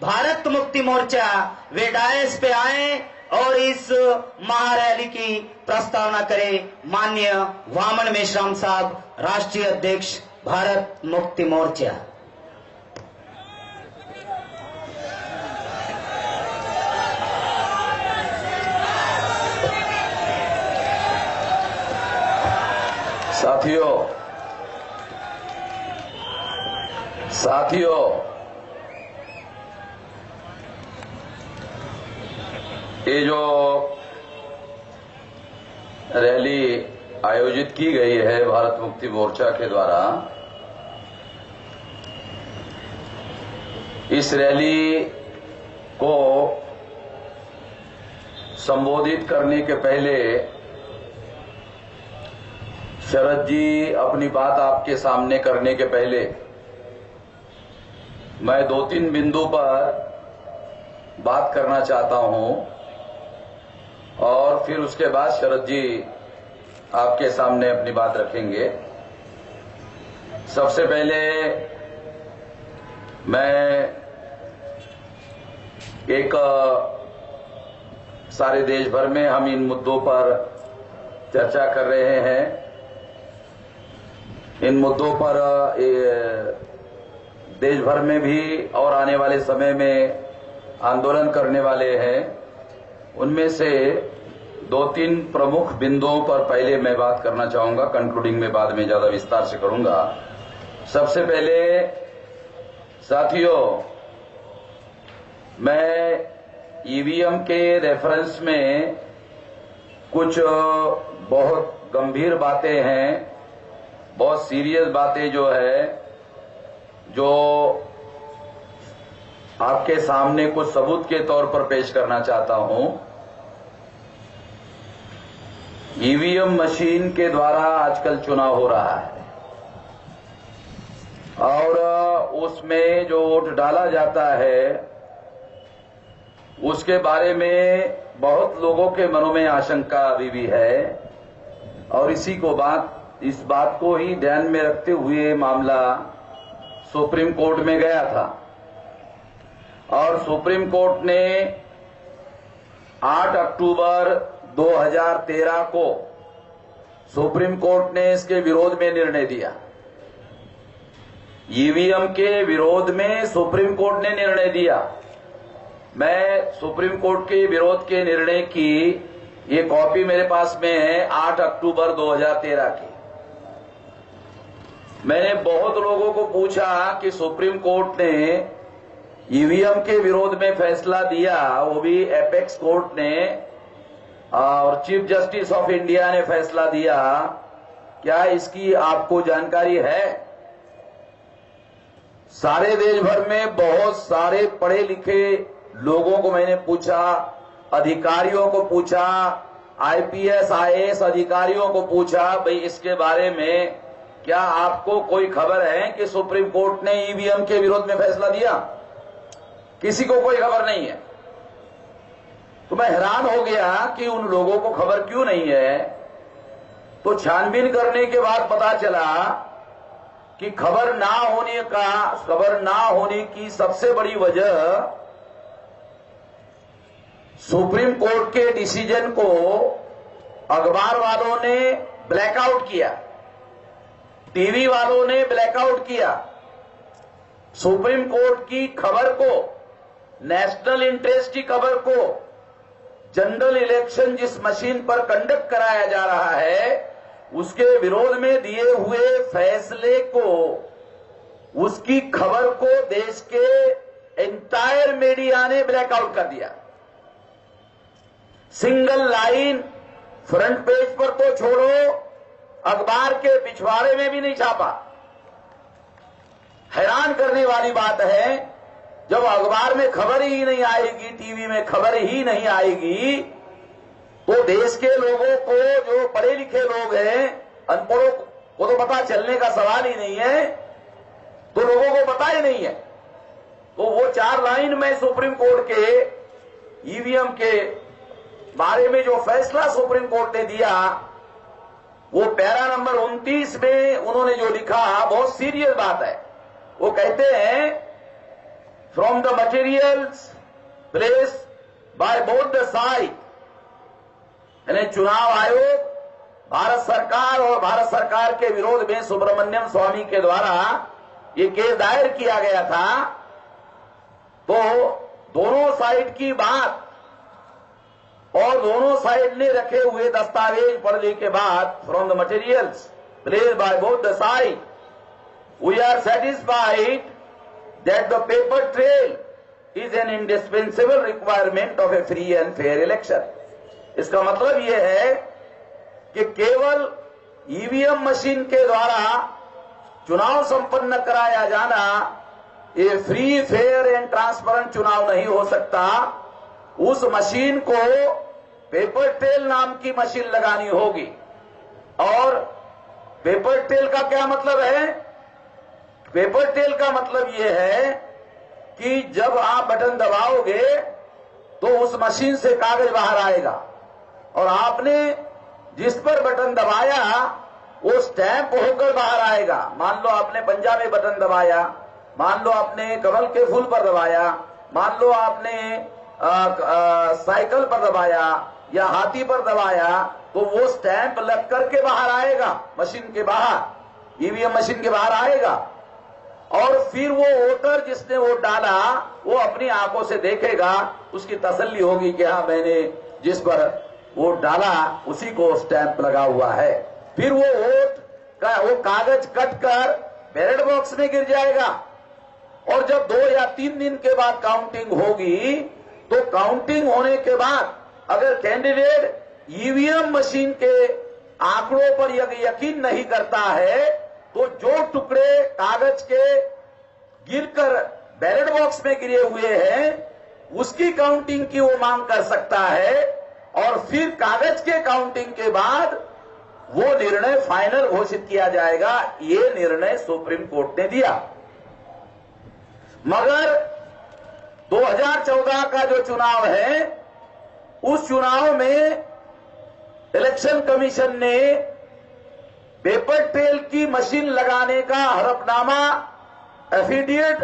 भारत मुक्ति मोर्चा वे DISE पे आए और इस महारैली की प्रस्तावना करें। माननीय वामन मेश्राम साहब, राष्ट्रीय अध्यक्ष भारत मुक्ति मोर्चा। साथियों, ये जो रैली आयोजित की गई है भारत मुक्ति मोर्चा के द्वारा, इस रैली को संबोधित करने के पहले शरद जी अपनी बात आपके सामने करने के पहले मैं 2-3 बिंदु पर बात करना चाहता हूं और फिर उसके बाद शरद जी आपके सामने अपनी बात रखेंगे। सबसे पहले मैं एक सारे देश भर में हम इन मुद्दों पर चर्चा कर रहे हैं। इन मुद्दों पर देश भर में भी और आने वाले समय में आंदोलन करने वाले हैं। उनमें से 2-3 प्रमुख बिंदुओं पर पहले मैं बात करना चाहूंगा, कंक्लूडिंग में बाद में ज्यादा विस्तार से करूंगा। सबसे पहले साथियों, मैं ईवीएम के रेफरेंस में कुछ बहुत गंभीर बातें हैं, बहुत सीरियस बातें जो है, जो आपके सामने कुछ सबूत के तौर पर पेश करना चाहता हूं। ईवीएम मशीन के द्वारा आजकल चुनाव हो रहा है और उसमें जो वोट डाला जाता है उसके बारे में बहुत लोगों के मनों में आशंका अभी भी है और इस बात को ही ध्यान में रखते हुए मामला सुप्रीम कोर्ट में गया था और सुप्रीम कोर्ट ने 8 अक्टूबर 2013 को सुप्रीम कोर्ट ने इसके विरोध में निर्णय दिया। ईवीएम के विरोध में सुप्रीम कोर्ट ने निर्णय दिया। मैं सुप्रीम कोर्ट के विरोध के निर्णय की ये कॉपी मेरे पास में है 8 अक्टूबर 2013 की। मैंने बहुत लोगों को पूछा कि सुप्रीम कोर्ट ने ईवीएम के विरोध में फैसला दिया, वो भी एपेक्स कोर्ट ने और चीफ जस्टिस ऑफ इंडिया ने फैसला दिया, क्या इसकी आपको जानकारी है? सारे देश भर में बहुत सारे पढ़े लिखे लोगों को मैंने पूछा, अधिकारियों को पूछा, आईपीएस आईएएस अधिकारियों को पूछा, भाई इसके बारे में क्या आपको कोई खबर है कि सुप्रीम कोर्ट ने ईवीएम के विरोध में फैसला दिया? किसी को कोई खबर नहीं है। तो मैं हैरान हो गया कि उन लोगों को खबर क्यों नहीं है। तो छानबीन करने के बाद पता चला कि खबर ना होने की सबसे बड़ी वजह सुप्रीम कोर्ट के डिसीजन को अखबार वालों ने ब्लैकआउट किया, टीवी वालों ने ब्लैकआउट किया। सुप्रीम कोर्ट की खबर को, नेशनल इंटरेस्ट की खबर को, जनरल इलेक्शन जिस मशीन पर कंडक्ट कराया जा रहा है उसके विरोध में दिए हुए फैसले को, उसकी खबर को देश के एंटायर मीडिया ने ब्लैकआउट कर दिया। सिंगल लाइन फ्रंट पेज पर तो छोड़ो, अखबार के पिछवाड़े में भी नहीं छापा। हैरान करने वाली बात है, जब अखबार में खबर ही नहीं आएगी, टीवी में खबर ही नहीं आएगी, तो देश के लोगों को, जो पढ़े लिखे लोग हैं, अनपढ़ों को तो पता चलने का सवाल ही नहीं है, तो लोगों को पता ही नहीं है। तो वो 4 लाइन में सुप्रीम कोर्ट के ईवीएम के बारे में जो फैसला सुप्रीम कोर्ट ने दिया, वो पैरा नंबर 29 में उन्होंने जो लिखा, बहुत सीरियस बात है। वो कहते हैं from the materials placed by both the side. यानी चुनाव आयोग भारत सरकार और भारत सरकार के विरोध में सुब्रमण्यम स्वामी के द्वारा ये केस दायर किया गया था। तो दोनों साइड की बात और दोनों साइड ने रखे हुए दस्तावेज पढ़ने के बाद, from the materials placed by both the side, we are satisfied that the paper trail is an indispensable requirement of a free and fair election. इसका मतलब यह है कि केवल ईवीएम मशीन के द्वारा चुनाव संपन्न कराया जाना ये फ्री, फेयर एंड ट्रांसपेरेंट चुनाव नहीं हो सकता। उस मशीन को पेपर ट्रेल नाम की मशीन लगानी होगी। और पेपर ट्रेल का क्या मतलब है? पेपर ट्रेल का मतलब यह है कि जब आप बटन दबाओगे तो उस मशीन से कागज बाहर आएगा और आपने जिस पर बटन दबाया वो स्टैंप होकर बाहर आएगा। मान लो आपने पंजा में बटन दबाया, मान लो आपने कमल के फूल पर दबाया, मान लो आपने साइकिल पर दबाया या हाथी पर दबाया, तो वो स्टैंप लग करके बाहर आएगा, मशीन के बाहर, ईवीएम मशीन के बाहर आएगा। और फिर वो वोटर जिसने वोट डाला वो अपनी आंखों से देखेगा, उसकी तसल्ली होगी कि हाँ मैंने जिस पर वोट डाला उसी को स्टैंप लगा हुआ है। फिर वो वोट का वो कागज कट कर बैलेट बॉक्स में गिर जाएगा और जब 2 या 3 दिन के बाद काउंटिंग होगी तो काउंटिंग होने के बाद अगर कैंडिडेट ईवीएम मशीन के आंकड़ों पर यकीन नहीं करता है तो जो टुकड़े कागज के गिरकर बैलेट बॉक्स में गिरे हुए हैं उसकी काउंटिंग की वो मांग कर सकता है और फिर कागज के काउंटिंग के बाद वो निर्णय फाइनल घोषित किया जाएगा। ये निर्णय सुप्रीम कोर्ट ने दिया। मगर 2014 का जो चुनाव है उस चुनाव में इलेक्शन कमीशन ने पेपर ट्रेल की मशीन लगाने का हलफनामा एफिडेविट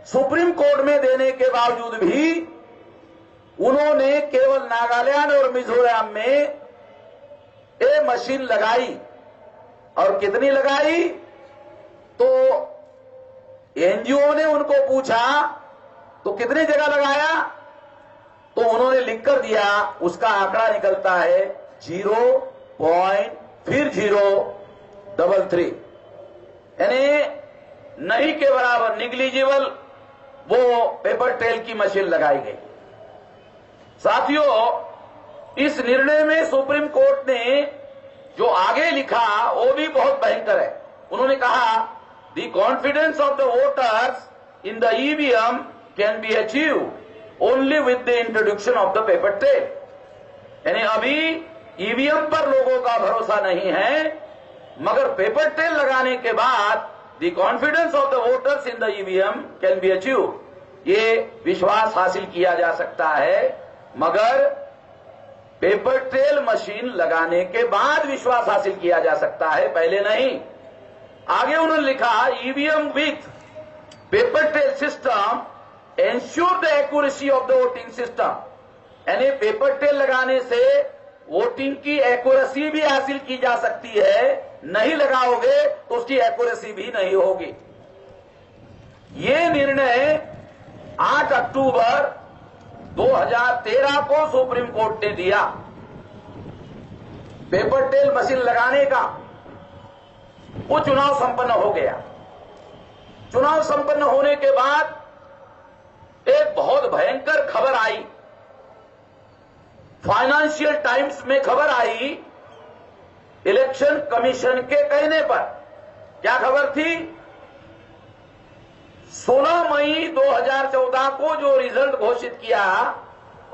सुप्रीम कोर्ट में देने के बावजूद भी उन्होंने केवल नागालैंड और मिजोरम में ये मशीन लगाई। और कितनी लगाई? तो एनजीओ ने उनको पूछा तो कितनी जगह लगाया, तो उन्होंने लिख कर दिया, उसका आंकड़ा निकलता है 0.033, यानी नहीं के बराबर, निग्लिजिबल वो पेपर ट्रेल की मशीन लगाई गई। साथियों, इस निर्णय में सुप्रीम कोर्ट ने जो आगे लिखा वो भी बहुत भयंकर है। उन्होंने कहा the confidence of the voters in the EVM can be achieve only with the introduction of the paper trail. यानी अभी ईवीएम पर लोगों का भरोसा नहीं है, मगर पेपर ट्रेल लगाने के बाद the confidence of the voters in the EVM can be achieve, ये विश्वास हासिल किया जा सकता है। मगर पेपर ट्रेल मशीन लगाने के बाद विश्वास हासिल किया जा सकता है, पहले नहीं। आगे उन्होंने लिखा EVM with paper trail system ensure the accuracy of the voting system, यानी पेपर ट्रेल लगाने से वोटिंग की एक्यूरेसी भी हासिल की जा सकती है, नहीं लगाओगे तो उसकी एक्यूरेसी भी नहीं होगी। ये निर्णय 8 अक्टूबर 2013 को सुप्रीम कोर्ट ने दिया पेपर ट्रेल मशीन लगाने का। वो चुनाव संपन्न हो गया। चुनाव संपन्न होने के बाद एक बहुत भयंकर खबर आई, फाइनेंशियल टाइम्स में खबर आई इलेक्शन कमीशन के कहने पर। क्या खबर थी? 16 मई 2014 को जो रिजल्ट घोषित किया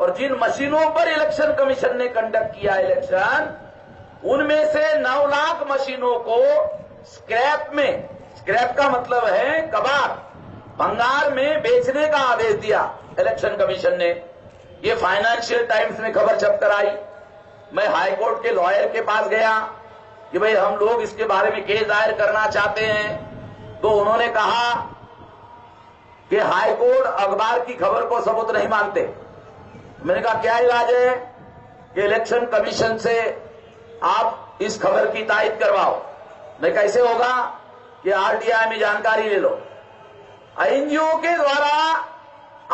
और जिन मशीनों पर इलेक्शन कमीशन ने कंडक्ट किया इलेक्शन, उनमें से 9 लाख मशीनों को स्क्रैप में, स्क्रैप का मतलब है कबाड़, भंगार में बेचने का आदेश दिया इलेक्शन कमीशन ने। ये फाइनेंशियल टाइम्स में खबर छप कर आई। मैं हाईकोर्ट के लॉयर के पास गया कि भाई हम लोग इसके बारे में केस दायर करना चाहते हैं, तो उन्होंने कहा कि हाई कोर्ट अखबार की खबर को सबूत नहीं मानते। मैंने कहा क्या इलाज है कि इलेक्शन कमीशन से आप इस खबर की तायद करवाओ। नहीं कैसे होगा कि आरटीआई में जानकारी ले लो। एनजीओ के द्वारा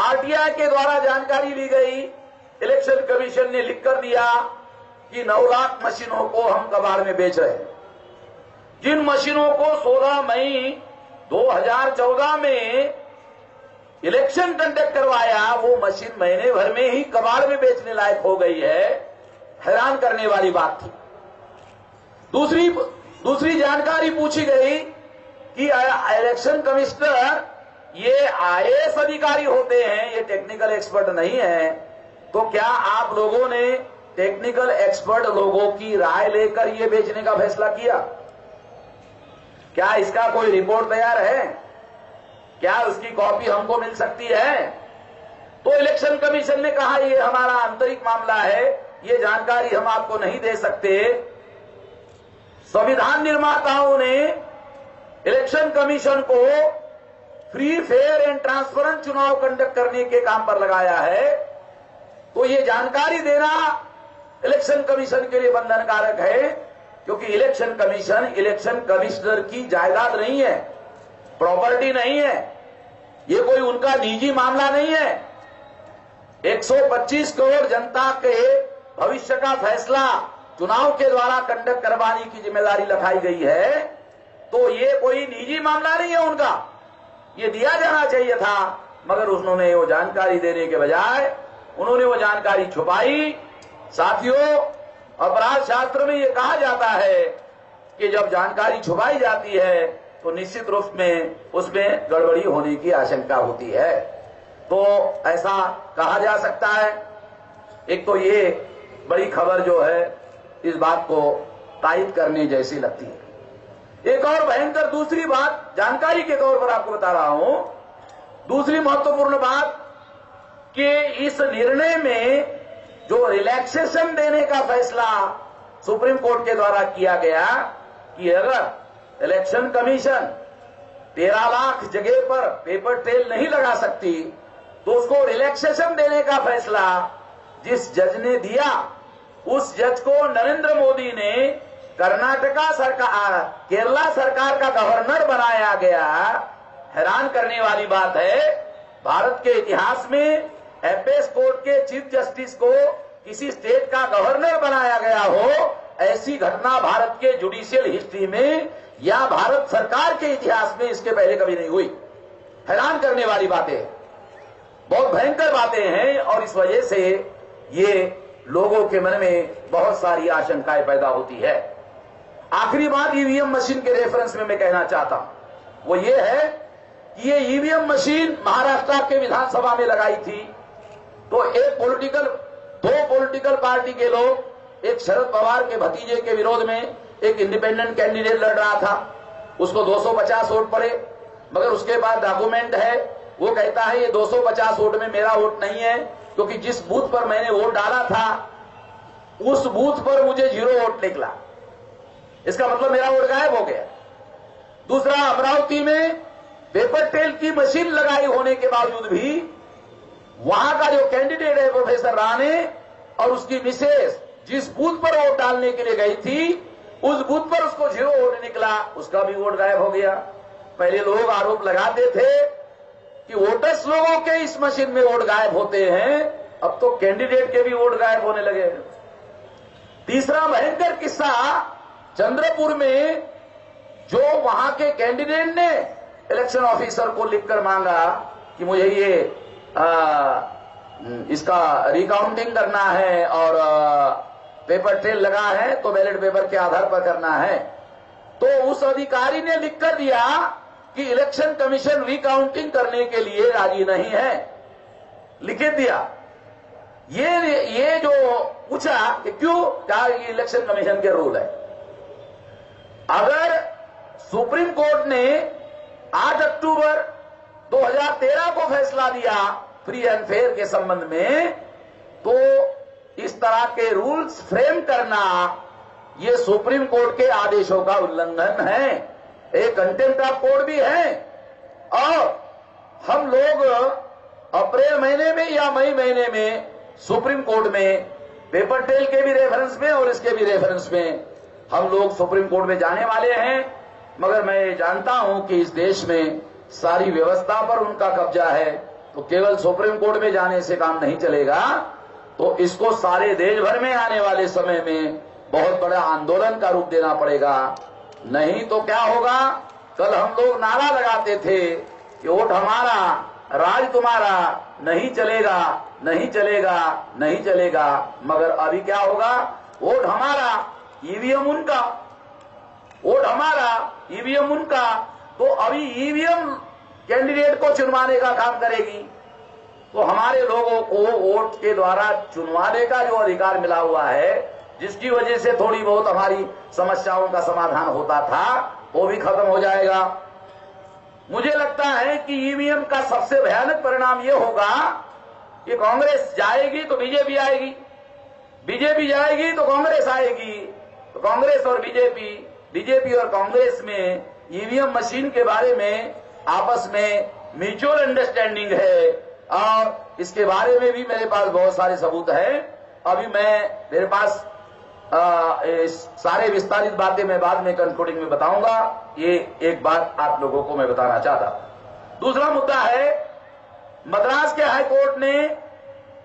आरटीआई के द्वारा जानकारी ली गई, इलेक्शन कमीशन ने लिख कर दिया कि 9 लाख मशीनों को हम कबाड़ में बेच रहे हैं। जिन मशीनों को 16 मई 2014 में इलेक्शन कंडक्ट करवाया, वो मशीन महीने भर में ही कबाड़ में बेचने लायक हो गई है। हैरान करने वाली बात थी। दूसरी जानकारी पूछी गई कि इलेक्शन कमिश्नर ये आईएएस अधिकारी होते हैं, ये टेक्निकल एक्सपर्ट नहीं है, तो क्या आप लोगों ने टेक्निकल एक्सपर्ट लोगों की राय लेकर ये बेचने का फैसला किया? क्या इसका कोई रिपोर्ट तैयार है? क्या उसकी कॉपी हमको मिल सकती है? तो इलेक्शन कमीशन ने कहा ये हमारा आंतरिक मामला है, ये जानकारी हम आपको नहीं दे सकते। संविधान निर्माताओं ने इलेक्शन कमीशन को फ्री, फेयर एंड ट्रांसपेरेंट चुनाव कंडक्ट करने के काम पर लगाया है, तो ये जानकारी देना इलेक्शन कमीशन के लिए बंधनकारक है, क्योंकि इलेक्शन कमीशन इलेक्शन कमिश्नर की जायदाद नहीं है, प्रॉपर्टी नहीं है, ये कोई उनका निजी मामला नहीं है। 125 करोड़ जनता के भविष्य का फैसला चुनाव के द्वारा कंडक्ट करवाने की जिम्मेदारी लगाई गई है, तो ये कोई निजी मामला नहीं है उनका, ये दिया जाना चाहिए था। मगर उन्होंने वो जानकारी देने के बजाय उन्होंने वो जानकारी छुपाई। साथियों, अपराध शास्त्र में ये कहा जाता है कि जब जानकारी छुपाई जाती है तो निश्चित रूप में उसमें गड़बड़ी होने की आशंका होती है। तो ऐसा कहा जा सकता है। एक तो ये बड़ी खबर जो है इस बात को तायद करने जैसी लगती है। एक और भयंकर दूसरी बात जानकारी के तौर पर आपको बता रहा हूं, दूसरी महत्वपूर्ण बात कि इस निर्णय में जो रिलैक्सेशन देने का फैसला सुप्रीम कोर्ट के द्वारा किया गया कि अगर इलेक्शन कमीशन 13 लाख जगह पर पेपर ट्रेल नहीं लगा सकती तो उसको रिलैक्सेशन देने का फैसला जिस जज ने दिया, उस जज को नरेंद्र मोदी ने कर्नाटका सरकार, केरला सरकार का गवर्नर बनाया गया। हैरान करने वाली बात है, भारत के इतिहास में एपेक्स कोर्ट के चीफ जस्टिस को किसी स्टेट का गवर्नर बनाया गया हो, ऐसी घटना भारत के जुडिशियल हिस्ट्री में या भारत सरकार के इतिहास में इसके पहले कभी नहीं हुई। हैरान करने वाली बातें, बहुत भयंकर बातें हैं, और इस वजह से ये लोगों के मन में बहुत सारी आशंकाएं पैदा होती है। आखिरी बात ईवीएम मशीन के रेफरेंस में मैं कहना चाहता हूं, वो ये है कि ये ईवीएम मशीन महाराष्ट्र के विधानसभा में लगाई थी, तो दो पॉलिटिकल पार्टी के लोग, एक शरद पवार के भतीजे के विरोध में एक इंडिपेंडेंट कैंडिडेट लड़ रहा था, उसको 250 वोट पड़े, मगर उसके बाद डॉक्यूमेंट है, वो कहता है ये 250 वोट में मेरा वोट नहीं है, क्योंकि जिस बूथ पर मैंने वोट डाला था उस बूथ पर मुझे 0 वोट निकला, इसका मतलब मेरा वोट गायब हो गया। दूसरा, अमरावती में पेपर ट्रेल की मशीन लगाई होने के बावजूद भी वहां का जो कैंडिडेट है प्रोफेसर राणे और उसकी मिसेस जिस बूथ पर वोट डालने के लिए गई थी, उस बूथ पर उसको 0 वोट निकला, उसका भी वोट गायब हो गया। पहले लोग आरोप लगाते थे कि वोटर्स लोगों के इस मशीन में वोट गायब होते हैं, अब तो कैंडिडेट के भी वोट गायब होने लगे। तीसरा भयंकर किस्सा, चंद्रपुर में जो वहां के कैंडिडेट ने इलेक्शन ऑफिसर को लिखकर मांगा कि मुझे ये इसका रिकाउंटिंग करना है और पेपर ट्रेल लगा है तो बैलेट पेपर के आधार पर करना है, तो उस अधिकारी ने लिखकर दिया कि इलेक्शन कमीशन रिकाउंटिंग करने के लिए राजी नहीं है, लिख दिया। ये जो पूछा कि क्यों, क्या ये इलेक्शन कमीशन के रूल है। अगर सुप्रीम कोर्ट ने 8 अक्टूबर 2013 को फैसला दिया फ्री एंड फेयर के संबंध में, तो इस तरह के रूल्स फ्रेम करना ये सुप्रीम कोर्ट के आदेशों का उल्लंघन है, एक कंटेम्प्ट ऑफ कोर्ट भी है। और हम लोग अप्रैल महीने में या मई महीने में सुप्रीम कोर्ट में पेपर ट्रेल के भी रेफरेंस में और इसके भी रेफरेंस में हम लोग सुप्रीम कोर्ट में जाने वाले हैं। मगर मैं जानता हूं कि इस देश में सारी व्यवस्था पर उनका कब्जा है, तो केवल सुप्रीम कोर्ट में जाने से काम नहीं चलेगा। तो इसको सारे देश भर में आने वाले समय में बहुत बड़ा आंदोलन का रूप देना पड़ेगा। नहीं तो क्या होगा, कल हम लोग नारा लगाते थे कि वोट हमारा, राज तुम्हारा, नहीं चलेगा, नहीं चलेगा, नहीं चलेगा। मगर अभी क्या होगा, वोट हमारा, ईवीएम उनका, वोट हमारा, ईवीएम उनका। तो अभी ईवीएम कैंडिडेट को चुनवाने का काम करेगी। तो हमारे लोगों को वोट के द्वारा चुनवाने का जो अधिकार मिला हुआ है, जिसकी वजह से थोड़ी बहुत हमारी समस्याओं का समाधान होता था, वो भी खत्म हो जाएगा। मुझे लगता है कि ईवीएम का सबसे भयानक परिणाम यह होगा कि कांग्रेस जाएगी तो बीजेपी आएगी, बीजेपी जाएगी तो कांग्रेस आएगी। तो कांग्रेस और बीजेपी और कांग्रेस में ईवीएम मशीन के बारे में आपस में म्यूचुअल अंडरस्टैंडिंग है और इसके बारे में भी मेरे पास बहुत सारे सबूत हैं। अभी मेरे पास सारे विस्तारित बातें मैं बाद में कंक्लूडिंग में बताऊंगा। ये एक बात आप लोगों को मैं बताना चाहता। दूसरा मुद्दा है, मद्रास के हाई कोर्ट ने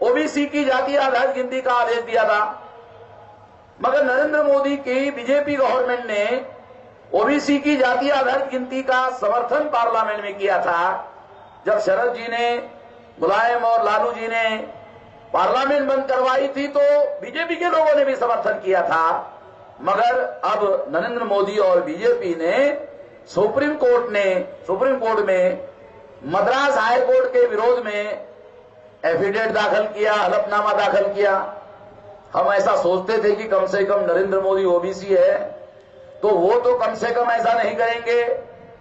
ओबीसी की जातीय आधारित गिनती का आदेश दिया था, मगर नरेंद्र मोदी की बीजेपी गवर्नमेंट ने ओबीसी की जातीय आधारित गिनती का समर्थन पार्लियामेंट में किया था। जब शरद जी ने, मुलायम और लालू जी ने पार्लियामेंट बंद करवाई थी तो बीजेपी के लोगों ने भी समर्थन किया था। मगर अब नरेंद्र मोदी और बीजेपी ने सुप्रीम कोर्ट में मद्रास हाई कोर्ट के विरोध में एफिडेविट दाखिल किया, हलफनामा दाखिल किया। हम ऐसा सोचते थे कि कम से कम नरेंद्र मोदी ओबीसी है तो वो तो कम से कम ऐसा नहीं करेंगे,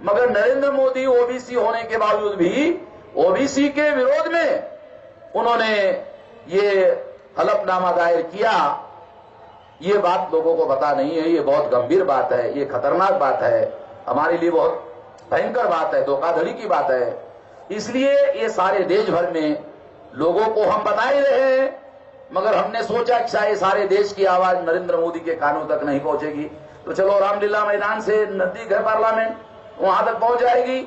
मगर नरेंद्र मोदी ओबीसी होने के बावजूद भी ओबीसी के विरोध में उन्होंने ये हलफनामा दायर किया। ये बात लोगों को पता नहीं है। ये बहुत गंभीर बात है, ये खतरनाक बात है, हमारे लिए बहुत भयंकर बात है, धोखाधड़ी की बात है। इसलिए ये सारे देश भर में लोगों को हम बता ही रहे हैं, मगर हमने सोचा कि शायद सारे देश की आवाज नरेंद्र मोदी के कानों तक नहीं पहुंचेगी, तो चलो रामलीला मैदान से नजदीक है पार्लियामेंट, वहां तक पहुंच जाएगी।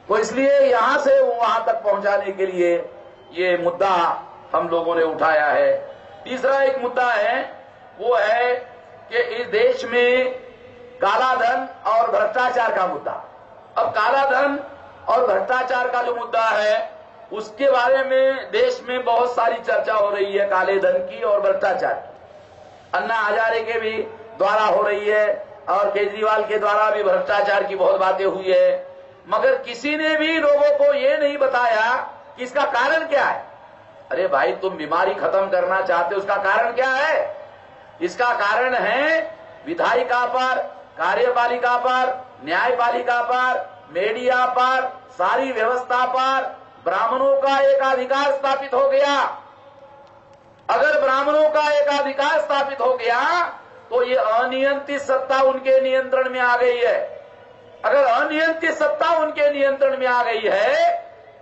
तो इसलिए यहां से वहां तक पहुंचाने के लिए ये मुद्दा हम लोगों ने उठाया है। तीसरा एक मुद्दा है, वो है कि इस देश में काला धन और भ्रष्टाचार का मुद्दा। अब काला धन और भ्रष्टाचार का जो मुद्दा है उसके बारे में देश में बहुत सारी चर्चा हो रही है, काले धन की और भ्रष्टाचार की। अन्ना हजारे के भी द्वारा हो रही है और केजरीवाल के द्वारा भी भ्रष्टाचार की बहुत बातें हुई है, मगर किसी ने भी लोगों को ये नहीं बताया कि इसका कारण क्या है। अरे भाई, तुम बीमारी खत्म करना चाहते हो, उसका कारण क्या है? इसका कारण है विधायिका पर, कार्यपालिका पर, न्यायपालिका पर, मीडिया पर, सारी व्यवस्था पर ब्राह्मणों का एकाधिकार स्थापित हो गया। अगर ब्राह्मणों का एकाधिकार स्थापित हो गया तो ये अनियंत्रित सत्ता उनके नियंत्रण में आ गई है। अगर अनियंत्रित सत्ता उनके नियंत्रण में आ गई है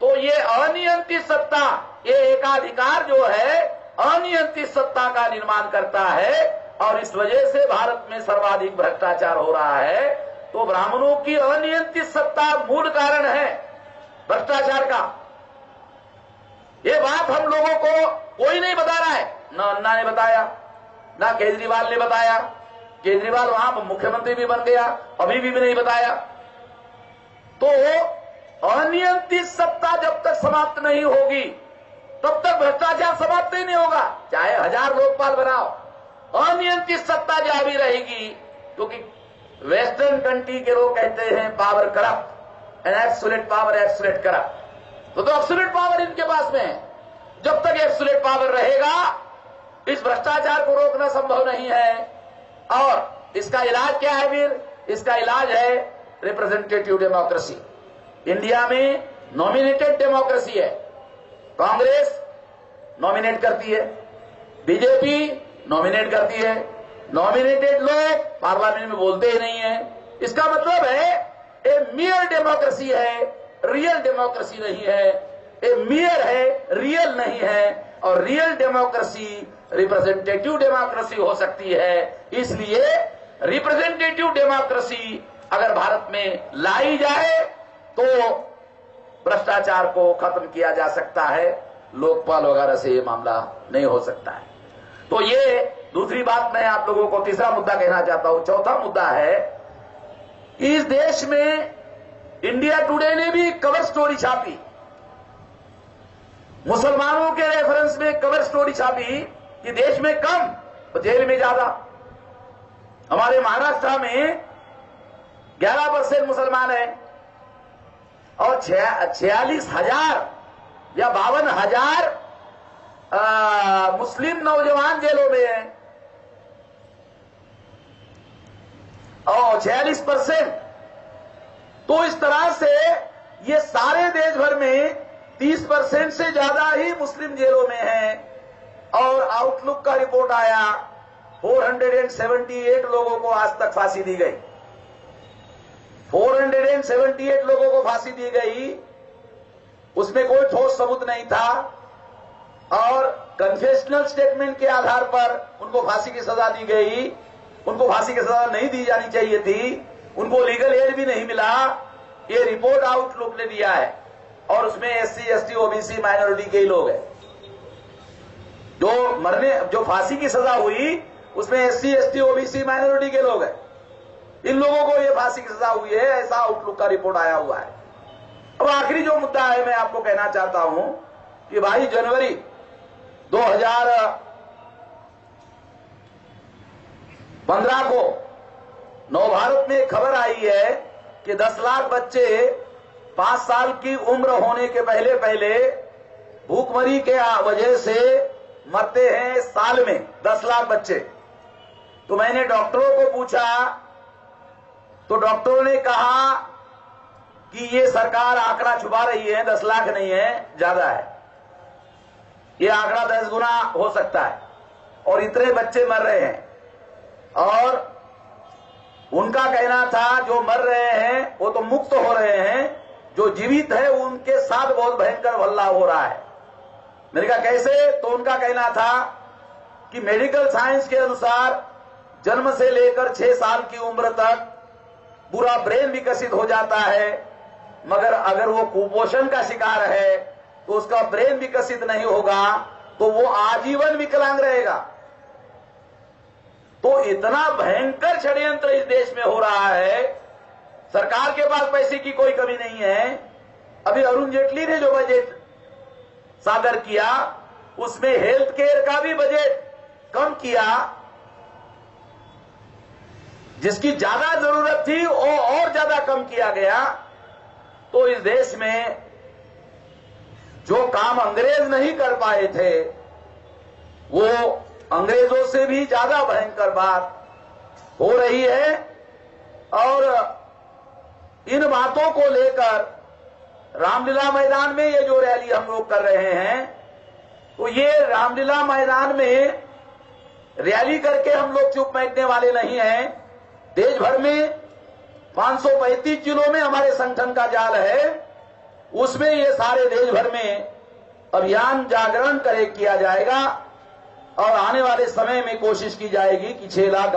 तो ये अनियंत्रित सत्ता, ये एकाधिकार जो है अनियंत्रित सत्ता का निर्माण करता है और इस वजह से भारत में सर्वाधिक भ्रष्टाचार हो रहा है। तो ब्राह्मणों की अनियंत्रित सत्ता मूल कारण है भ्रष्टाचार का। ये बात हम लोगों को कोई नहीं बता रहा है, ना अन्ना ने बताया, ना केजरीवाल ने बताया। केजरीवाल वहां पर मुख्यमंत्री भी बन गया, अभी भी नहीं बताया। तो अनियंत्रित सत्ता जब तक समाप्त नहीं होगी तब तक भ्रष्टाचार समाप्त ही नहीं होगा, चाहे 1000 लोकपाल बनाओ। अनियंत्रित सत्ता जारी रहेगी, क्योंकि वेस्टर्न कंट्री के लोग कहते हैं power corrupt, an absolute power absolute corrupt. तो एब्सोल्यूट पावर इनके पास में है। जब तक एब्सोल्यूट पावर रहेगा इस भ्रष्टाचार को रोकना संभव नहीं है। और इसका इलाज क्या है फिर? इसका इलाज है रिप्रेजेंटेटिव डेमोक्रेसी। इंडिया में नॉमिनेटेड डेमोक्रेसी है। कांग्रेस नॉमिनेट करती है, बीजेपी नॉमिनेट करती है। नॉमिनेटेड लोग पार्लियामेंट में बोलते ही नहीं है। इसका मतलब है ए मियर डेमोक्रेसी है रियल डेमोक्रेसी नहीं है, ये मियर है, रियल नहीं है। और रियल डेमोक्रेसी रिप्रेजेंटेटिव डेमोक्रेसी हो सकती है। इसलिए रिप्रेजेंटेटिव डेमोक्रेसी अगर भारत में लाई जाए तो भ्रष्टाचार को खत्म किया जा सकता है। लोकपाल वगैरह से ये मामला नहीं हो सकता है। तो ये दूसरी बात मैं आप लोगों को तीसरा मुद्दा कहना चाहता हूं। चौथा मुद्दा है, इस देश में इंडिया टुडे ने भी कवर स्टोरी छापी, मुसलमानों के रेफरेंस में कवर स्टोरी छापी कि देश में कम जेल में ज्यादा। हमारे महाराष्ट्र में 11% मुसलमान है और 46,000 या 52,000 मुस्लिम नौजवान जेलों में हैं और 46%। तो इस तरह से ये सारे देश भर में 30% से ज्यादा ही मुस्लिम जेलों में हैं। और आउटलुक का रिपोर्ट आया, 478 लोगों को आज तक फांसी दी गई। 478 लोगों को फांसी दी गई, उसमें कोई ठोस सबूत नहीं था और कन्फेशनल स्टेटमेंट के आधार पर उनको फांसी की सजा दी गई। उनको फांसी की सजा नहीं दी जानी चाहिए थी, उनको लीगल एड भी नहीं मिला। ये रिपोर्ट आउटलुक ने दिया है और उसमें SC, ST, OBC माइनॉरिटी के ही लोग हैं। जो फांसी की सजा हुई उसमें SC, ST, OBC माइनॉरिटी के लोग हैं। इन लोगों को ये फांसी की सजा हुई है, ऐसा आउटलुक का रिपोर्ट आया हुआ है। अब आखिरी जो मुद्दा है मैं आपको कहना चाहता हूं कि भाई जनवरी 2015 को नवभारत में खबर आई है कि 10 लाख बच्चे 5 साल की उम्र होने के पहले पहले भूखमरी के वजह से मरते हैं साल में 10 लाख बच्चे। तो मैंने डॉक्टरों को पूछा तो डॉक्टरों ने कहा कि ये सरकार आंकड़ा छुपा रही है, 10 लाख नहीं है, ज्यादा है। ये आंकड़ा 10 गुना हो सकता है और इतने बच्चे मर रहे हैं। और उनका कहना था जो मर रहे हैं वो तो मुक्त हो रहे हैं, जो जीवित है उनके साथ बहुत भयंकर हल्ला हो रहा है। मैंने कहा कैसे? तो उनका कहना था कि मेडिकल साइंस के अनुसार जन्म से लेकर 6 साल की उम्र तक पूरा ब्रेन विकसित हो जाता है, मगर अगर वो कुपोषण का शिकार है तो उसका ब्रेन विकसित नहीं होगा तो वो आजीवन विकलांग रहेगा। तो इतना भयंकर षड्यंत्र इस देश में हो रहा है। सरकार के पास पैसे की कोई कमी नहीं है। अभी अरुण जेटली ने जो बजट सादर किया उसमें हेल्थ केयर का भी बजट कम किया, जिसकी ज्यादा जरूरत थी वो और ज्यादा कम किया गया। तो इस देश में जो काम अंग्रेज नहीं कर पाए थे वो अंग्रेजों से भी ज्यादा भयंकर बात हो रही है। और इन बातों को लेकर रामलीला मैदान में ये जो रैली हम लोग कर रहे हैं, तो ये रामलीला मैदान में रैली करके हम लोग चुप बैठने वाले नहीं हैं। देश भर में 535 जिलों में हमारे संगठन का जाल है, उसमें ये सारे देश भर में अभियान जागरण किया जाएगा और आने वाले समय में कोशिश की जाएगी कि 6 लाख